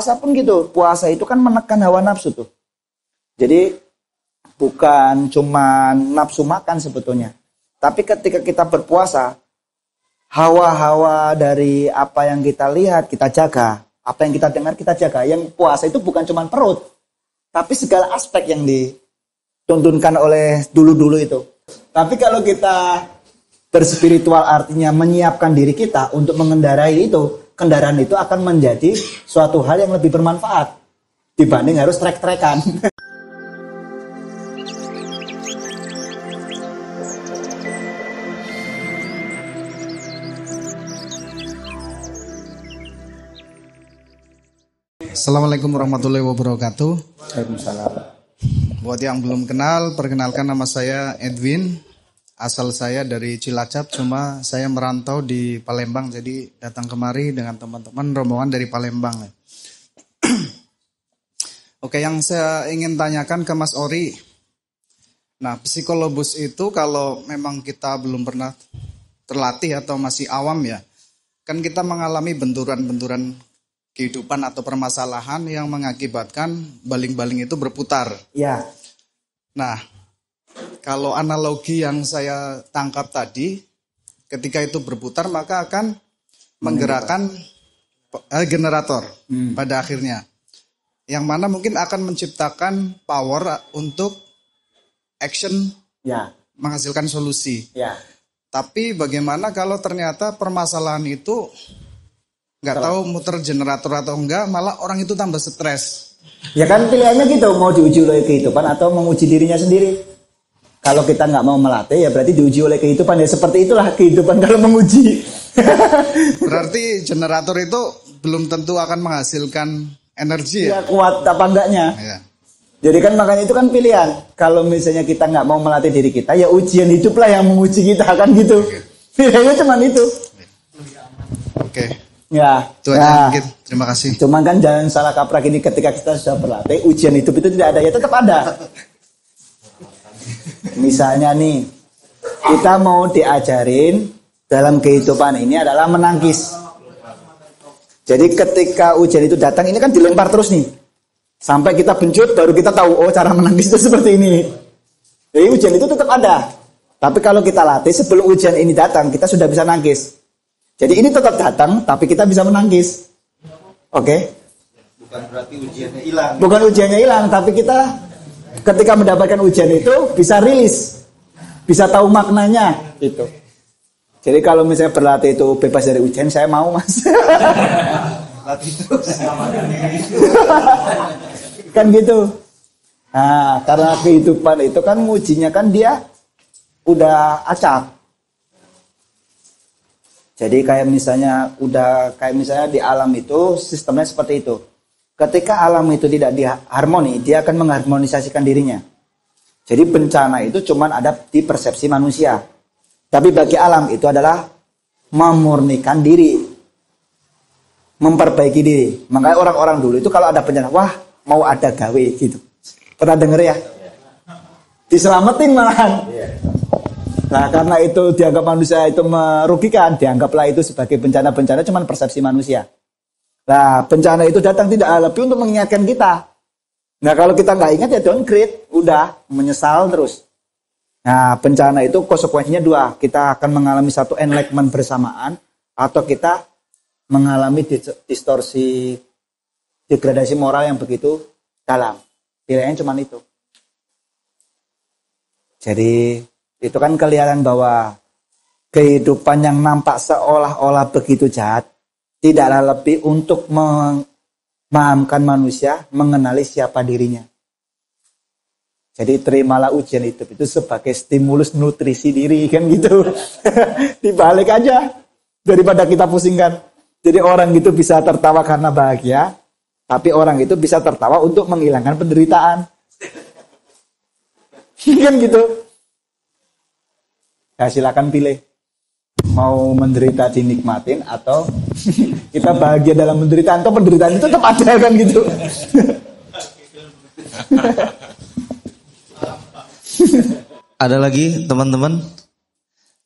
puasa pun gitu. Puasa itu kan menekan hawa nafsu tuh. Jadi bukan cuma nafsu makan sebetulnya. Tapi ketika kita berpuasa, hawa-hawa dari apa yang kita lihat kita jaga, apa yang kita dengar kita jaga. Yang puasa itu bukan cuma perut, tapi segala aspek yang dituntunkan oleh dulu-dulu itu. Tapi kalau kita berspiritual artinya menyiapkan diri kita untuk mengendarai itu, kendaraan itu akan menjadi suatu hal yang lebih bermanfaat dibanding harus trek-trekan. Assalamualaikum warahmatullahi wabarakatuh. Waalaikumsalam. Buat yang belum kenal, perkenalkan nama saya Edwin. Asal saya dari Cilacap, cuma saya merantau di Palembang. Jadi datang kemari dengan teman-teman rombongan dari Palembang. Oke, yang saya ingin tanyakan ke Mas Ori. Nah, psikologis itu kalau memang kita belum pernah terlatih atau masih awam ya, kan kita mengalami benturan-benturan kehidupan atau permasalahan yang mengakibatkan baling-baling itu berputar. Ya. Nah, kalau analogi yang saya tangkap tadi, ketika itu berputar maka akan menggerakkan generator pada akhirnya. Yang mana mungkin akan menciptakan power untuk action, Ya. menghasilkan solusi. Ya. Tapi bagaimana kalau ternyata permasalahan itu nggak tahu muter generator atau enggak, malah orang itu tambah stres. Ya kan pilihannya gitu, mau diuji oleh kehidupan atau menguji dirinya sendiri. Kalau kita nggak mau melatih ya berarti diuji oleh kehidupan. Ya seperti itulah kehidupan kalau menguji. Berarti generator itu belum tentu akan menghasilkan energi Ya kuat apa enggaknya. Ya. Jadi kan makanya itu kan pilihan. Kalau misalnya kita nggak mau melatih diri kita, ya ujian hiduplah yang menguji kita kan gitu. Pilihannya cuma itu. Oke. Ya. Itu aja mungkin. Terima kasih. Cuman kan jangan salah kaprah ini, ketika kita sudah berlatih, ujian hidup itu tidak ada, ya tetap ada. Misalnya nih, kita mau diajarin dalam kehidupan ini adalah menangkis. Jadi ketika ujian itu datang, ini kan dilempar terus nih. Sampai kita bencut, baru kita tahu, oh cara menangkis itu seperti ini. Jadi ujian itu tetap ada. Tapi kalau kita latih, sebelum ujian ini datang, kita sudah bisa nangkis. Jadi ini tetap datang, tapi kita bisa menangkis. Oke? Bukan berarti ujiannya hilang. Bukan ujiannya hilang, tapi kita ketika mendapatkan ujian itu bisa rilis, bisa tahu maknanya gitu. Jadi kalau misalnya berlatih itu bebas dari ujian, saya mau mas. Latih terus. Kan gitu. Nah, karena kehidupan itu kan ngujinya kan dia udah acak. Jadi kayak misalnya di alam itu sistemnya seperti itu. Ketika alam itu tidak diharmoni, dia akan mengharmonisasikan dirinya. Jadi bencana itu cuma ada di persepsi manusia. Tapi bagi alam itu adalah memurnikan diri, memperbaiki diri. Makanya orang-orang dulu itu kalau ada bencana, wah mau ada gawe gitu. Pernah denger ya? Diselamatin malahan. Nah karena itu dianggap manusia itu merugikan, dianggaplah itu sebagai bencana-bencana cuma persepsi manusia. Nah, bencana itu datang tidak lebih untuk mengingatkan kita. Nah, kalau kita nggak ingat ya downgrade, udah menyesal terus. Nah, bencana itu konsekuensinya dua. Kita akan mengalami satu enlightenment bersamaan, atau kita mengalami distorsi, degradasi moral yang begitu dalam. Pilihannya cuma itu. Jadi, itu kan kelihatan bahwa kehidupan yang nampak seolah-olah begitu jahat, tidaklah lebih untuk memahamkan manusia mengenali siapa dirinya. Jadi terimalah ujian hidup itu sebagai stimulus nutrisi diri kan gitu. Dibalik aja daripada kita pusingkan. Jadi orang itu bisa tertawa karena bahagia, tapi orang itu bisa tertawa untuk menghilangkan penderitaan. Kan gitu. Ya silakan pilih. Mau menderita dinikmatin atau kita bahagia dalam penderitaan, atau penderitaan itu tetap ada kan gitu. Ada lagi teman-teman.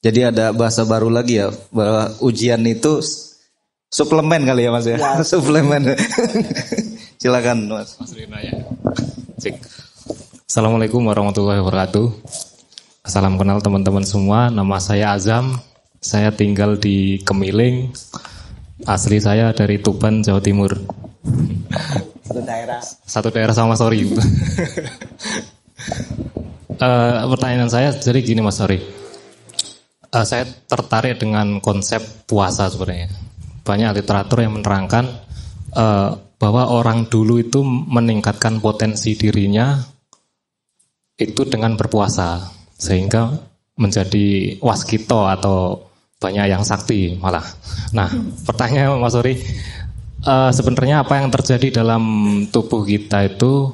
Jadi ada bahasa baru lagi ya, bahwa ujian itu suplemen kali ya mas ya, suplemen. Silakan Mas. Mas Rina ya. Cek. Assalamualaikum warahmatullahi wabarakatuh. Salam kenal teman-teman semua. Nama saya Azam. Saya tinggal di Kemiling. Asli saya dari Tuban, Jawa Timur. Satu daerah sama Mas Ori. Pertanyaan saya jadi gini Mas Ori. Saya tertarik dengan konsep puasa sebenarnya. Banyak literatur yang menerangkan bahwa orang dulu itu meningkatkan potensi dirinya itu dengan berpuasa, sehingga menjadi waskito atau banyak yang sakti malah. Nah, pertanyaan Mas Ori, sebenarnya apa yang terjadi dalam tubuh kita itu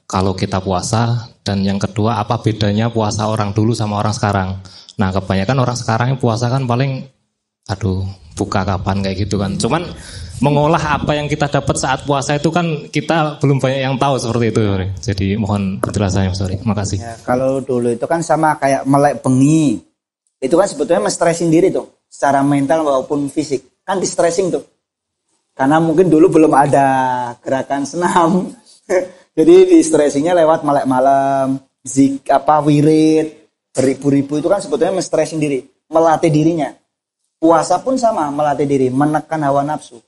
kalau kita puasa, dan yang kedua apa bedanya puasa orang dulu sama orang sekarang? Nah, kebanyakan orang sekarang yang puasa kan paling buka kapan kayak gitu kan. Cuman mengolah apa yang kita dapat saat puasa itu kan kita belum banyak yang tahu seperti itu. Jadi mohon penjelasannya, sorry. Makasih. Ya, kalau dulu itu kan sama kayak melek bengi. Itu kan sebetulnya men-stressing diri tuh. Secara mental maupun fisik. Kan di-stressing tuh. Karena mungkin dulu belum ada gerakan senam. Jadi di-stressingnya lewat melek malam, wirid, beribu-ribu itu kan sebetulnya men-stressing diri. Melatih dirinya. Puasa pun sama, melatih diri, menekan hawa nafsu.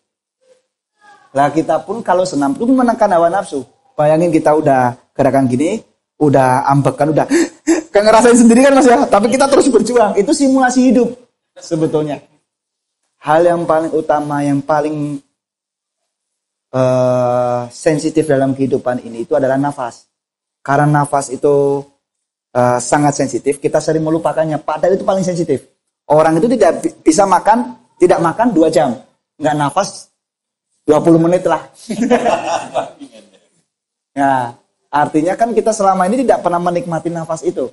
Lah kita pun kalau senam pun menekan hawa nafsu. Bayangin kita udah gerakan gini, udah ambekan, udah kan ngerasain sendiri kan Mas ya. Tapi kita terus berjuang. Itu simulasi hidup sebetulnya. Hal yang paling utama, yang paling sensitif dalam kehidupan ini itu adalah nafas. Karena nafas itu sangat sensitif, kita sering melupakannya. Padahal itu paling sensitif. Orang itu tidak bisa makan, tidak makan 2 jam. Nggak nafas 20 menit lah. Ya, artinya kan kita selama ini tidak pernah menikmati nafas itu.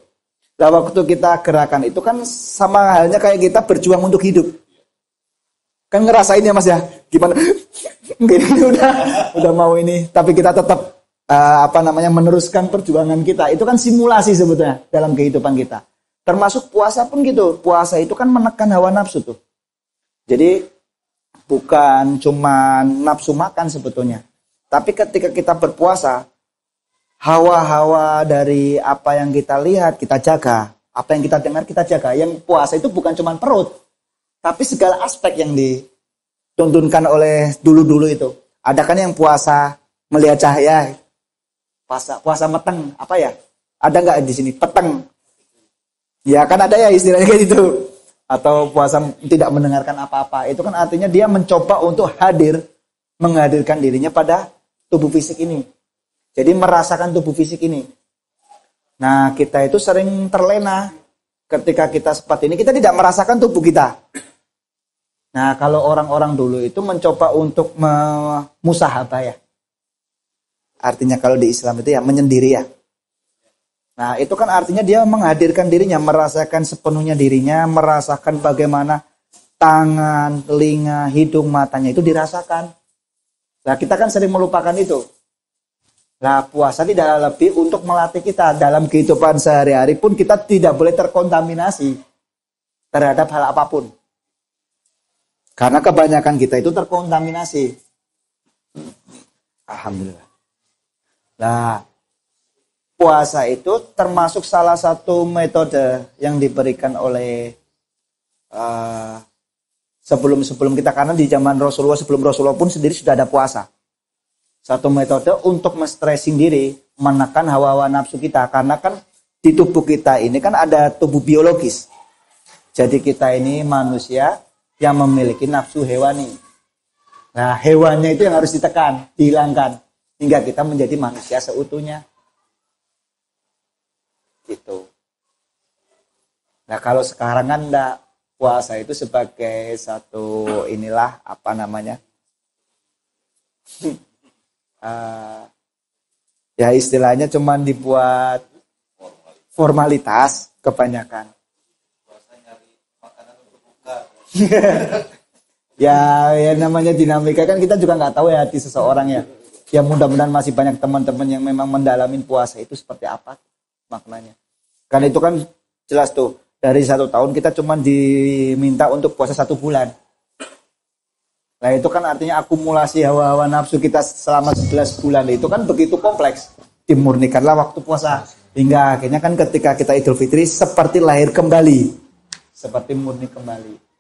Nah, waktu kita gerakan itu kan sama halnya kayak kita berjuang untuk hidup. Kan ngerasain ya Mas ya, gimana? Gini udah mau ini, tapi kita tetap meneruskan perjuangan kita. Itu kan simulasi sebetulnya dalam kehidupan kita. Termasuk puasa pun gitu. Puasa itu kan menekan hawa nafsu tuh. Jadi bukan cuma nafsu makan sebetulnya. Tapi ketika kita berpuasa, hawa-hawa dari apa yang kita lihat, kita jaga. Apa yang kita dengar, kita jaga. Yang puasa itu bukan cuma perut. Tapi segala aspek yang dituntunkan oleh dulu-dulu itu. Ada kan yang puasa melihat cahaya. Puasa meteng, apa ya? Ada nggak di sini? Peteng. Ya kan ada ya istilahnya kayak gitu. Atau puasa tidak mendengarkan apa-apa. Itu kan artinya dia mencoba untuk menghadirkan dirinya pada tubuh fisik ini. Jadi merasakan tubuh fisik ini. Nah, kita itu sering terlena ketika kita seperti ini. Kita tidak merasakan tubuh kita. Nah, kalau orang-orang dulu itu mencoba untuk musahabah ya. Artinya kalau di Islam itu ya menyendiri ya. Nah, itu kan artinya dia menghadirkan dirinya, merasakan sepenuhnya dirinya, merasakan bagaimana tangan, telinga, hidung, matanya itu dirasakan. Nah, kita kan sering melupakan itu. Nah, puasa tidak lebih untuk melatih kita dalam kehidupan sehari-hari pun kita tidak boleh terkontaminasi terhadap hal apapun. Karena kebanyakan kita itu terkontaminasi. Alhamdulillah. Nah, puasa itu termasuk salah satu metode yang diberikan oleh sebelum kita, karena di zaman Rasulullah, sebelum Rasulullah pun sendiri sudah ada puasa. Satu metode untuk men-stressing diri, menekan hawa-hawa nafsu kita. Karena kan di tubuh kita ini kan ada tubuh biologis. Jadi kita ini manusia yang memiliki nafsu hewani. Nah, hewannya itu yang harus ditekan, dihilangkan. Hingga kita menjadi manusia seutuhnya. Gitu. Nah, kalau sekarang kan enggak, puasa itu sebagai satu ya istilahnya cuman dibuat formalitas kebanyakan. ya namanya dinamika kan kita juga nggak tahu ya hati seseorang ya. Ya mudah-mudahan masih banyak teman-teman yang memang mendalamin puasa itu seperti apa maknanya. Karena itu kan jelas tuh, dari 1 tahun kita cuma diminta untuk puasa 1 bulan. Nah itu kan artinya akumulasi hawa-hawa nafsu kita selama 11 bulan itu kan begitu kompleks. Dimurnikanlah waktu puasa. Hingga akhirnya kan ketika kita Idul Fitri seperti lahir kembali. Seperti murni kembali.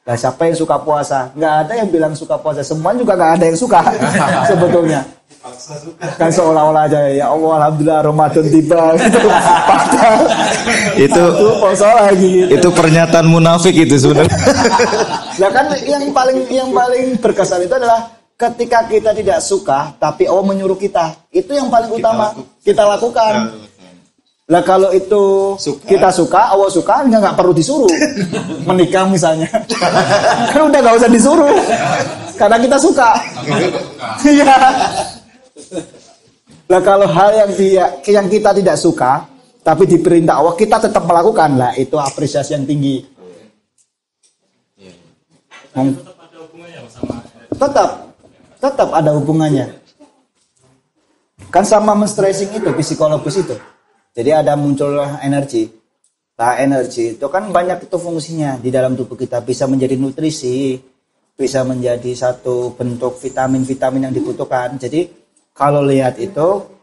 Nah siapa yang suka puasa? Nggak ada yang bilang suka puasa. Semua juga nggak ada yang suka sebetulnya. Kan seolah-olah aja ya Allah alhamdulillah Ramadan tiba gitu. Padahal Itu puasa lagi gitu. itu pernyataan munafik itu sebenarnya. Nah kan yang paling berkesan itu adalah ketika kita tidak suka tapi Allah menyuruh kita. Itu yang paling utama kita lakukan. Lah kalau itu kita suka, Allah suka, nggak perlu disuruh. Menikah misalnya, kan udah nggak usah disuruh, karena kita suka. Iya. Lah kalau hal yang kita tidak suka, tapi diperintah Allah, kita tetap melakukan. Lah itu apresiasi yang tinggi. Tetap ada hubungannya. Kan sama men-stressing itu, psikologis itu. Jadi ada muncul energi. Nah energi itu kan banyak itu fungsinya di dalam tubuh kita. Bisa menjadi nutrisi, bisa menjadi satu bentuk vitamin-vitamin yang dibutuhkan. Jadi kalau lihat itu,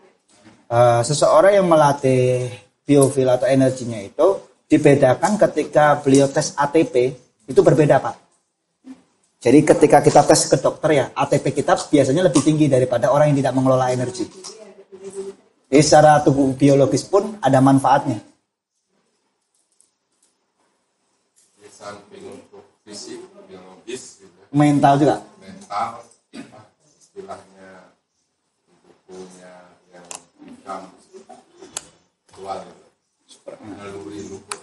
seseorang yang melatih biofil atau energinya itu dibedakan ketika beliau tes ATP, itu berbeda Pak. Jadi ketika kita tes ke dokter ya, ATP kita biasanya lebih tinggi daripada orang yang tidak mengelola energi. Jadi secara tubuh biologis pun ada manfaatnya. Di samping untuk fisik, biologis, gitu. Mental juga. Mental, istilahnya bukunya yang hitam, spiritual, naluri luhur.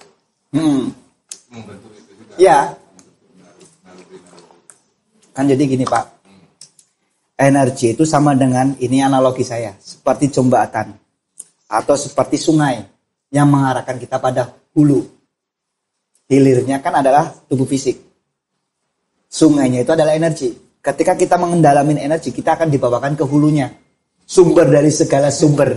Membentuk itu juga. Iya. Naluri. Kan jadi gini Pak. Energi itu sama dengan, ini analogi saya, seperti jembatan atau seperti sungai yang mengarahkan kita pada hulu. Hilirnya kan adalah tubuh fisik. Sungainya itu adalah energi. Ketika kita mengendalamin energi, kita akan dibawakan ke hulunya. Sumber dari segala sumber.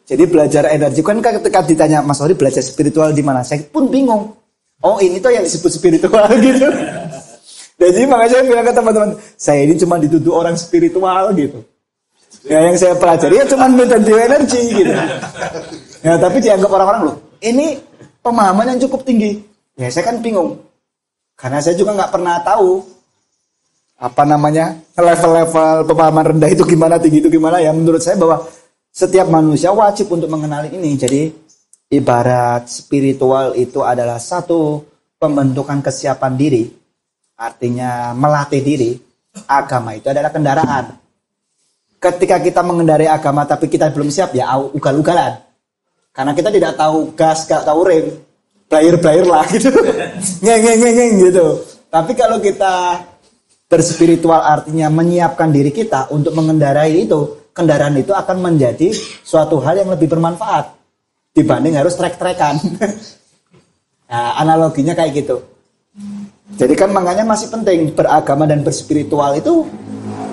Jadi belajar energi, kan ketika ditanya Mas Ori belajar spiritual di mana? Saya pun bingung. Oh ini tuh yang disebut spiritual gitu. Jadi makanya saya bilang ke teman-teman, saya ini cuma dituduh orang spiritual gitu. Ya yang saya pelajari ya cuma metode energi gitu. Ya tapi dianggap orang-orang loh, ini pemahaman yang cukup tinggi. Ya saya kan bingung. Karena saya juga nggak pernah tahu level-level pemahaman rendah itu gimana, tinggi itu gimana. Ya menurut saya bahwa setiap manusia wajib untuk mengenali ini. Jadi ibarat spiritual itu adalah satu pembentukan kesiapan diri. Artinya melatih diri. Agama itu adalah kendaraan. Ketika kita mengendarai agama tapi kita belum siap, ya ugal-ugalan. Karena kita tidak tahu gas, gak tahu rem, blayer lah gitu, ngeng gitu. Tapi kalau kita berspiritual artinya menyiapkan diri kita untuk mengendarai itu, kendaraan itu akan menjadi suatu hal yang lebih bermanfaat dibanding harus trek-trekan. Nah, analoginya kayak gitu. Jadi kan makanya masih penting beragama dan berspiritual itu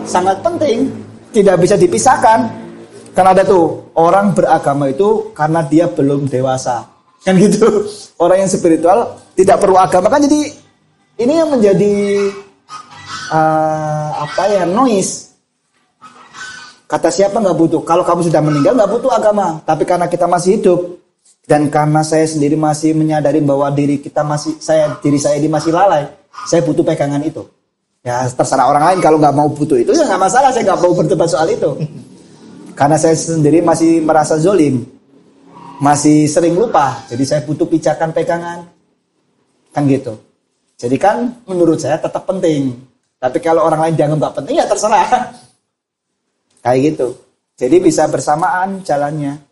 sangat penting, tidak bisa dipisahkan. Kan ada tuh orang beragama itu karena dia belum dewasa, kan gitu. Orang yang spiritual tidak perlu agama, kan jadi ini yang menjadi noise. Kata siapa nggak butuh? Kalau kamu sudah meninggal nggak butuh agama, tapi karena kita masih hidup dan karena saya sendiri masih menyadari bahwa diri saya ini masih lalai, saya butuh pegangan itu. Ya terserah orang lain kalau nggak mau butuh itu ya nggak masalah, saya nggak mau berdebat soal itu. Karena saya sendiri masih merasa zolim, masih sering lupa, jadi saya butuh pijakan pegangan, kan gitu. Jadi kan menurut saya tetap penting. Tapi kalau orang lain dianggap nggak penting ya terserah, kayak gitu. Jadi bisa bersamaan jalannya.